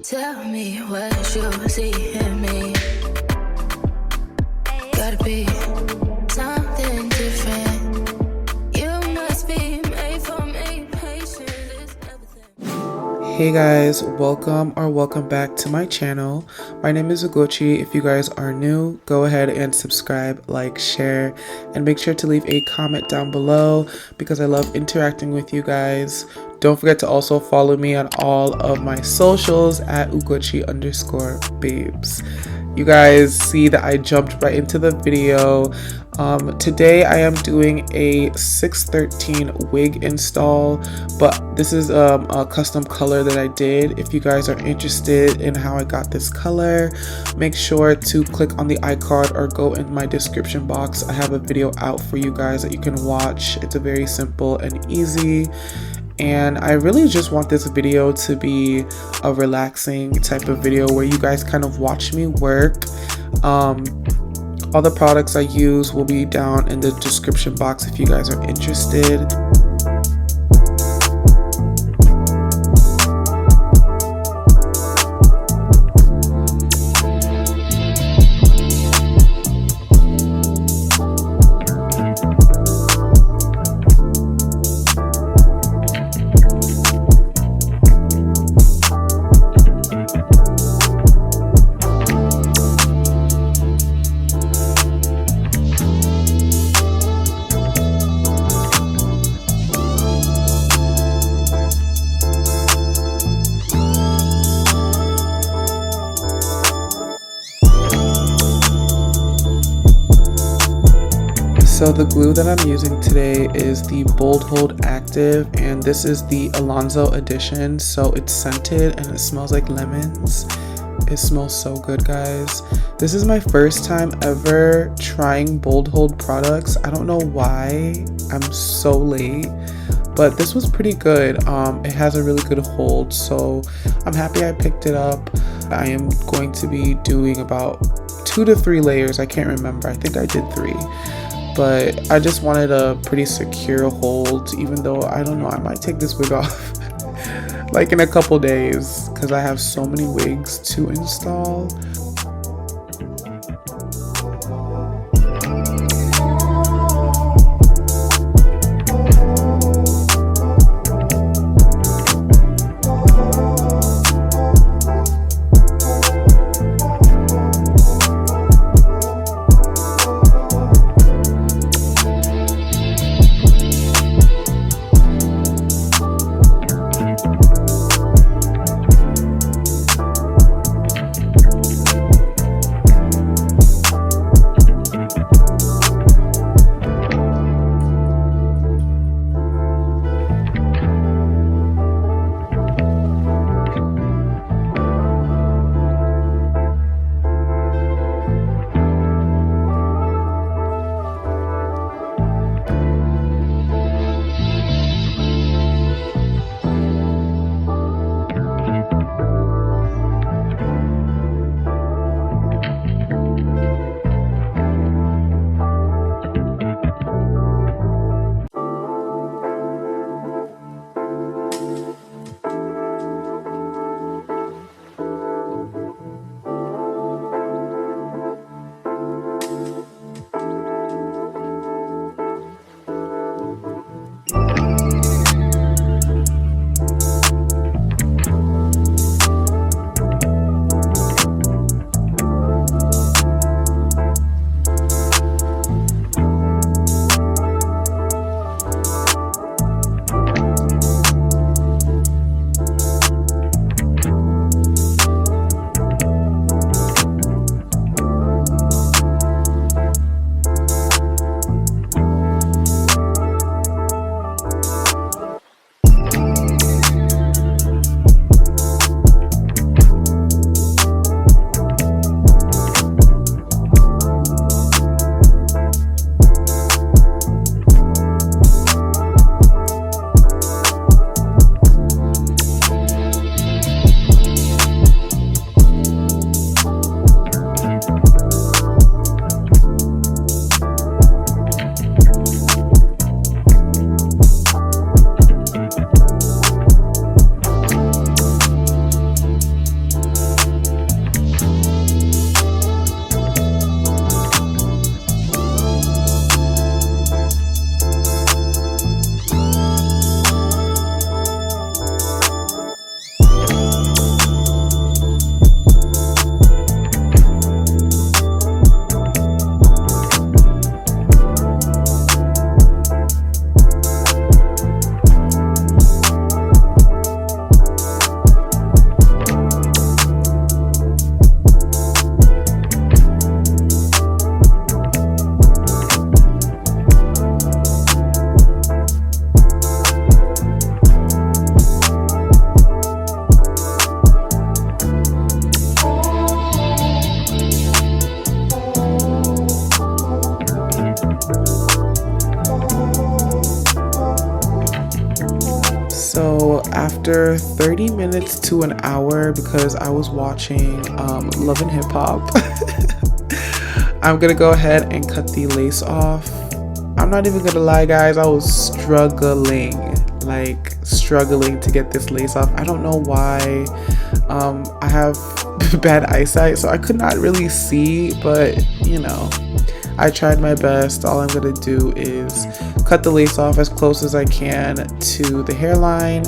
Tell me what you see in me. Gotta be something different. You must be made for me. Patience is everything. Hey guys, welcome back to my channel. My name is Ugochi. If you guys are new, go ahead and subscribe, like, share, and make sure to leave a comment down below because I love interacting with you guys. Don't forget to also follow me on all of my socials at Ugochi_babes. You guys see that I jumped right into the video. Today I am doing a 613 wig install, but this is a custom color that I did. If you guys are interested in how I got this color, make sure to click on the iCard or go in my description box. I have a video out for you guys that you can watch. It's a very simple and easy. And I really just want this video to be a relaxing type of video where you guys kind of watch me work. All the products I use will be down in the description box if you guys are interested. So the glue that I'm using today is the Bold Hold Active, and this is the Alonzo edition. So it's scented and it smells like lemons. It smells so good, guys. This is my first time ever trying Bold Hold products. I don't know why I'm so late, but this was pretty good. It has a really good hold, so I'm happy I picked it up. I am going to be doing about 2 to 3 layers. I can't remember. I think I did 3. But I just wanted a pretty secure hold, even though I don't know, I might take this wig off like in a couple days because I have so many wigs to install. 30 minutes to an hour because I was watching Love and Hip Hop. I'm gonna go ahead and cut the lace off. I'm not even gonna lie, guys, I was struggling to get this lace off. I don't know why. I have bad eyesight, so I could not really see, but you know, I tried my best. All I'm gonna do is cut the lace off as close as I can to the hairline.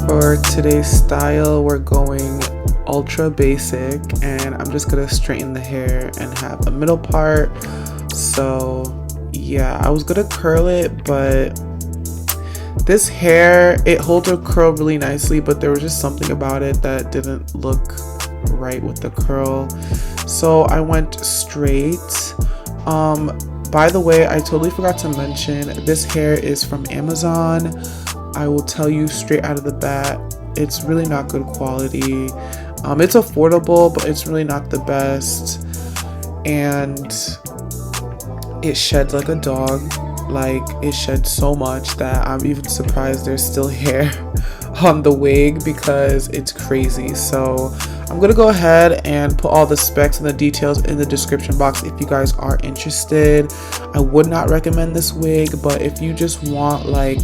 For today's style, we're going ultra basic, and I'm just gonna straighten the hair and have a middle part. So yeah, I was gonna curl it, but this hair, it holds a curl really nicely, but there was just something about it that didn't look right with the curl, so I went straight. By the way, I totally forgot to mention, this hair is from Amazon. I will tell you straight out of the bat, it's really not good quality. It's affordable, but it's really not the best, and it sheds like a dog. Like, it sheds so much that I'm even surprised there's still hair on the wig, because it's crazy. So I'm gonna go ahead and put all the specs and the details in the description box if you guys are interested. I would not recommend this wig, but if you just want like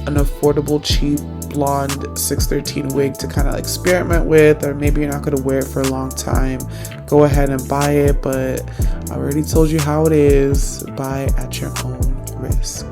an affordable, cheap blonde 613 wig to kind of experiment with, or maybe you're not going to wear it for a long time, go ahead and buy it. But I already told you how it is. Buy at your own risk.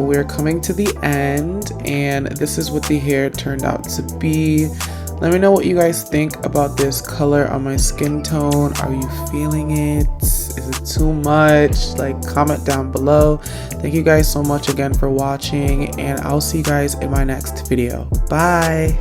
we're coming to the end, and this is what the hair turned out to be. Let me know what you guys think about this color on my skin tone. Are you feeling it? Is it too much? Like, comment down below. Thank you guys so much again for watching, and I'll see you guys in my next video. Bye.